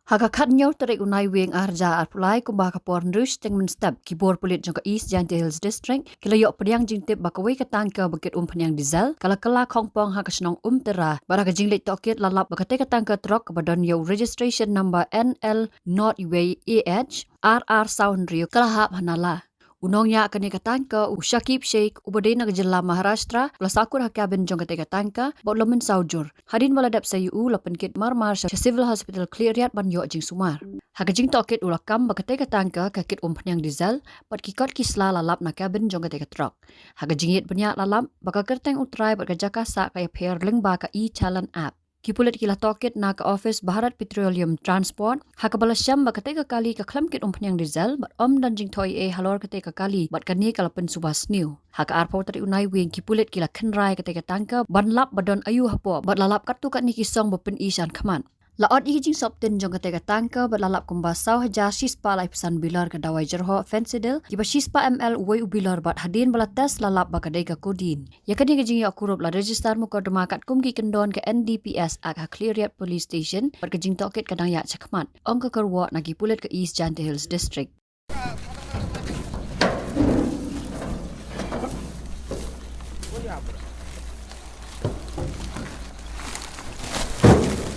Hakakat nyaw tarik unai wing arja arpulai kumbah kapor nrus teng menstep kibor pulit jangka East Giant Hills District kilayok pediang jingtip bakawai katangka bakit penyang diesel kala kongpong hakasnong tera baraka jinglit tokit lalap bakate katangka truk kebadan yaw registration number NL Not AH RR Sound Rio kalahap hanala. Unongnya akan katangka Shakib Sheikh ubadina kejela Maharashtra pelasakur hakabin jong katangka botlomen saujur hadin waladap sayu lapan kit marmar sa civil hospital cleariat ban yo jing sumar hakajing tokit ulakam bakate katangka kakit penyang diesel pat kikot kisla lalap na kabin jong truck hakajingit banyak lalap baka kerteng utrai bat kajakasa kaya pair lingba ka e-challenge app. Kipulit kila tokit na ka office Bharat Petroleum Transport hakabala syam bakate kali ka klamkit penyang diesel bat danjing toy halor kate kali bat kani kalapen subas new haka arpo tari unai wing kipulit kila kenrai kate katangka banlap badon ayu hapo bat lalap katu kat ni kisong bapen isan kaman laot jing sopten jong kate katangka bat lalap kumbasau haja sispa lai pesan bilar ka dawai jerho fensidel kiba sispa ml uwai ubilar bat hadin bala tes lalap bakadai ka kodin yakani kajing akurup la register mukodema kat kumki kendon ke NDPS ak Cleariat Police Station bat kajing tokit kadang yak cakmat ong ka kerwa nagi pulit ke East Giant Hills District.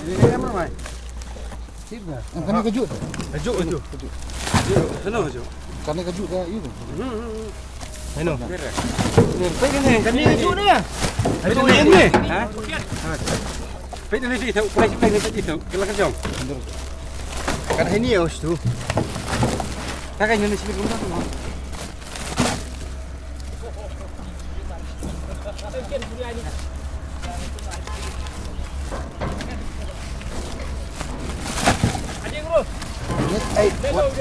Ini apa mai? Sip dah. Kani kejut. Kejut itu. Sana kejut. Kani kejut dah itu. Ano? Kani kejut ni. Kejut ni. Ha? Pwede na dito. Pwede na dito. Kailangan jong. Kan ini ya tu. Kakak ini sini kumpa tu.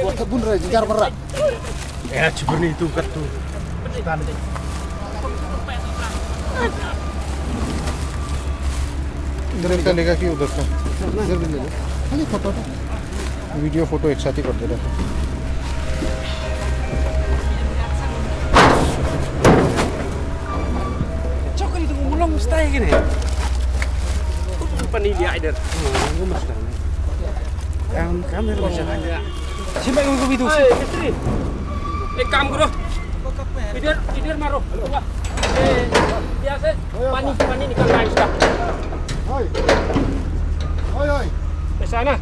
Buat kebun rai jar berat. Cibur ni itu kat tu. इधर इनका लेगा कि उधर का इधर भी ले लो खाली फोटो वीडियो फोटो एक साथ ही करते रहते Cok itu mulung mustahil gini. Panili aider. Mustahil. Kamera macam ada. Siapa yang ngomong itu? Istri. Kam guru. Tidur maruh. Biasa pani ni kan lain sudah. Hoi hoi Ke sana.